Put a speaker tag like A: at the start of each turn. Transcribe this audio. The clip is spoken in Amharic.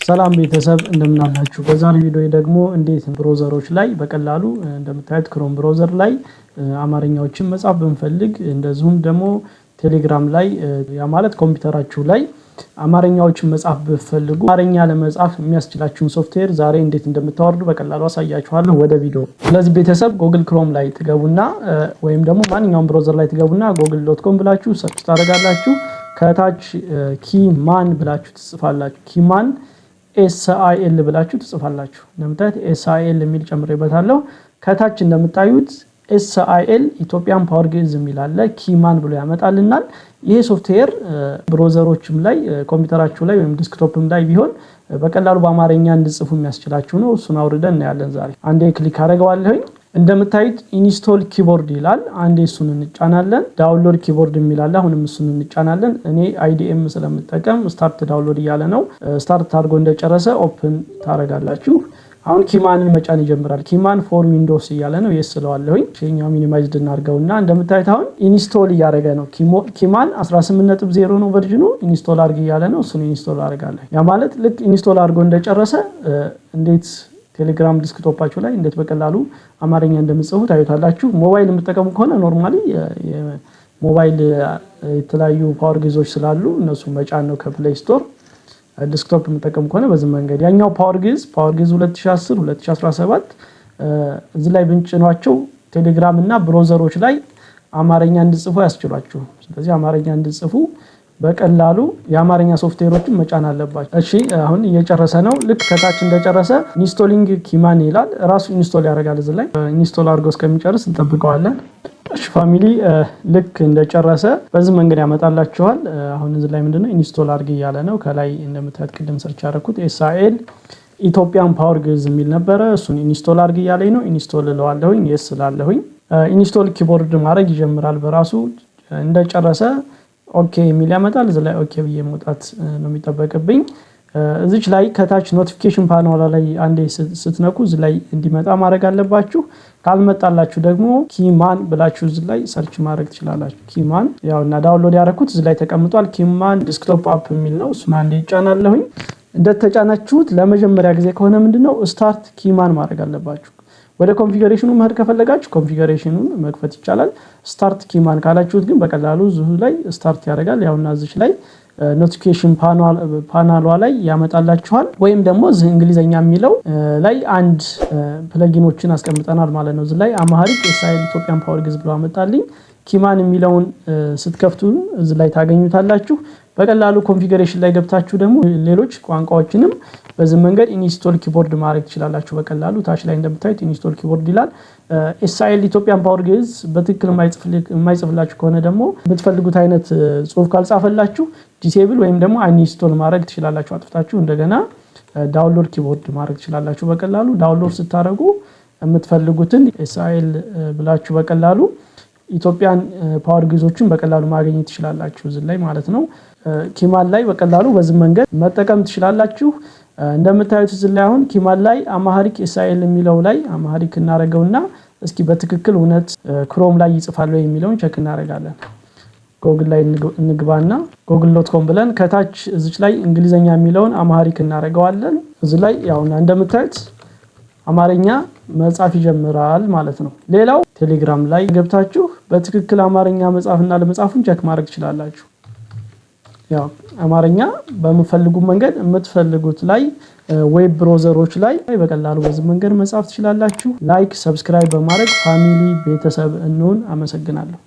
A: ሰላም ቤተሰብ እንደምን አላችሁ? በዛሬው ቪዲዮ ደግሞ እንዴት ብሮዘሮች ላይ በቀላሉ እንደምታዩት ክሮም ብሮዘር ላይ አማርኛዎችን መጻፍ ብንፈልግ እንደዚሁም ደግሞ ቴሌግራም ላይ ያ ማለት ኮምፒውተራችሁ ላይ አማርኛዎችን መጻፍ ብትፈልጉ አማርኛ ለመጻፍ የሚያስችላችሁን ሶፍትዌር ዛሬ እንዴት እንደምታወርዱ በቀላሉ አሳያችኋለሁ። ወደ ቪዲዮ። ስለዚህ ቤተሰብ ጉግል ክሮም ላይ ትገቡና ወይም ደግሞ ማንኛውም ብሮዘር ላይ ትገቡና google.com ብላችሁ ሰርች ታደርጋላችሁ። ከታች ኪማን ብላችሁ ትጽፋላችሁ። ኪማን SIL ብላችሁ ትጽፋላችሁ። እንደምታዩት SIL የሚል ጨምሬበታለሁ። ከታች እንደምታዩት SIL ኢትዮጵያን ፓወር ግዕዝ የሚል አለ። ኪማን ብሎ ያመጣልናል። ይሄ ሶፍትዌር ብሮዘሮችም ላይ ኮምፒውተራችሁ ላይ ወይም ዲስክቶፕም ላይ ቢሆን በቀላሉ በአማርኛ እንድጽፉ የሚያስችላችሁ ነው። እሱን አውርደን እናያለን ዛሬ። አንዴ ክሊክ አደርገዋለሁኝ። እንደምታዩት ኢንስቶል ኪቦርድ ይላል። አንዴ እሱን እንጫናለን። ዳውንሎድ ኪቦርድ የሚል አለ። አሁንም እሱን እንጫናለን። እኔ IDM ስለምጠቀም ስታርት ዳውንሎድ እያለ ነው። ስታርት አድርጎ እንደጨረሰ ኦፕን ታረጋላችሁ። አሁን ኪማንን መጫን ይጀምራል። ኪማን ፎር ዊንዶውስ እያለ ነው። የስ ስለዋለሁኝ ሼኛው ሚኒማይዝድ እናርገውና እንደምታዩት አሁን ኢንስቶል እያደረገ ነው። ኪማን 18.0 ነው ቨርዥኑ። ኢንስቶል አድርግ እያለ ነው። እሱን ኢንስቶል አደርጋለሁ። ያ ማለት ልክ ኢንስቶል አድርጎ እንደጨረሰ እንዴት ቴሌግራም ዲስክቶፓችሁ ላይ እንዴት በቀላሉ አማርኛ እንደምትጽፉ ታዩታላችሁ። ሞባይል የምትጠቀሙ ከሆነ ኖርማሊ ሞባይል የተለያዩ ፓወር ግዕዞች ስላሉ እነሱ መጫን ነው ከፕሌይ ስቶር። ዲስክቶፕ የምትጠቀሙ ከሆነ በዚህ መንገድ ያኛው ፓወር ግዕዝ 2010 2017 እዚህ ላይ ብንጭኗቸው ቴሌግራም እና ብሮዘሮች ላይ አማርኛ እንድጽፉ ያስችሏችሁ። ስለዚህ አማርኛ እንድጽፉ በቀላሉ የአማርኛ ሶፍትዌሮችን መጫን አለባችሁ። እሺ አሁን እየጨረሰ ነው። ልክ ከታች እንደጨረሰ ኢንስቶሊንግ ኪማን ይላል። ራሱ ኢንስቶል ያደርጋል። እዚህ ላይ ኢንስቶል አድርጎ እስከሚጨርስ እንጠብቀዋለን። እሺ ፋሚሊ ልክ እንደጨረሰ በዚህ መንገድ ያመጣላችኋል። አሁን እዚህ ላይ ምንድነው ኢንስቶል አድርግ እያለ ነው። ከላይ እንደምታዩት ቅድም ሰርች ያደረኩት SIL ኢትዮጵያን ፓወር ግዕዝ የሚል ነበረ። እሱን ኢንስቶል አድርግ እያለኝ ነው። ኢንስቶል እለዋለሁኝ። የስ ስላለሁኝ ኢንስቶል ኪቦርድ ማድረግ ይጀምራል በራሱ። እንደጨረሰ ኦኬ የሚል ያመጣል። እዚህ ላይ ኦኬ ብዬ መውጣት ነው የሚጠበቅብኝ። እዚች ላይ ከታች ኖቲፊኬሽን ፓናሏ ላይ አንዴ ስትነኩ እዚህ ላይ እንዲመጣ ማድረግ አለባችሁ። ካልመጣላችሁ ደግሞ ኪማን ብላችሁ እዚህ ላይ ሰርች ማድረግ ትችላላችሁ። ኪማን ያውና ዳውንሎድ ያደረኩት እዚህ ላይ ተቀምጧል። ኪማን ዲስክቶፕ አፕ የሚል ነው። እሱን አንዴ ይጫናለሁኝ። እንደተጫናችሁት ለመጀመሪያ ጊዜ ከሆነ ምንድነው ስታርት ኪማን ማድረግ አለባችሁ። ወደ ኮንፊገሬሽኑ መሄድ ከፈለጋችሁ ኮንፊገሬሽኑን መክፈት ይቻላል። ስታርት ኪማን ካላችሁት ግን በቀላሉ እዚሁ ላይ ስታርት ያደርጋል። ያውና እዚች ላይ ኖቲፊኬሽን ፓናሏ ላይ ያመጣላችኋል። ወይም ደግሞ እዚህ እንግሊዘኛ የሚለው ላይ አንድ ፕለጊኖችን አስቀምጠናል ማለት ነው። እዚህ ላይ አማሪክ SIL ኢትዮጵያን ፓወር ግዕዝ ብሎ አመጣልኝ። ኪማን የሚለውን ስትከፍቱ እዚህ ላይ ታገኙታላችሁ። በቀላሉ ኮንፊገሬሽን ላይ ገብታችሁ ደግሞ ሌሎች ቋንቋዎችንም በዚህ መንገድ ኢንስቶል ኪቦርድ ማድረግ ትችላላችሁ በቀላሉ። ታች ላይ እንደምታዩት ኢንስቶል ኪቦርድ ይላል። SIL ኢትዮጵያን ፓወር ግዕዝ በትክክል የማይጽፍላችሁ ከሆነ ደግሞ የምትፈልጉት አይነት ጽሁፍ ካልጻፈላችሁ ዲሴብል ወይም ደግሞ አንኢንስቶል ማድረግ ትችላላችሁ። አጥፍታችሁ እንደገና ዳውንሎድ ኪቦርድ ማድረግ ትችላላችሁ በቀላሉ። ዳውንሎድ ስታደርጉ የምትፈልጉትን SIL ብላችሁ በቀላሉ ኢትዮጵያን ፓወር ግዕዞችን በቀላሉ ማግኘት ትችላላችሁ እዚህ ላይ ማለት ነው። ኪማን ላይ በቀላሉ በዚህ መንገድ መጠቀም ትችላላችሁ። እንደምታዩት እዚህ ላይ አሁን ኪማን ላይ አማሪክ SIL የሚለው ላይ አማሪክ እናደርገውና እስኪ በትክክል እውነት ክሮም ላይ ይጽፋል ወይ የሚለውን ቼክ እናደርጋለን። ጎግል ላይ እንግባና google.com ብለን ከታች እዚች ላይ እንግሊዘኛ የሚለውን አማሪክ እናደርገዋለን። እዚህ ላይ ያውና እንደምታዩት አማርኛ መጻፍ ይጀምራል ማለት ነው። ሌላው ቴሌግራም ላይ ገብታችሁ በትክክል አማርኛ መጻፍና ለመጻፉን ቼክ ማድረግ ትችላላችሁ። ያው አማርኛ በመፈልጉ መንገድ የምትፈልጉት ላይ ዌብ ብሮዘሮች ላይ በቀላሉ በዚህ መንገድ መጻፍ ትችላላችሁ። ላይክ፣ ሰብስክራይብ በማድረግ ፋሚሊ ቤተሰብ እንሁን። አመሰግናለሁ።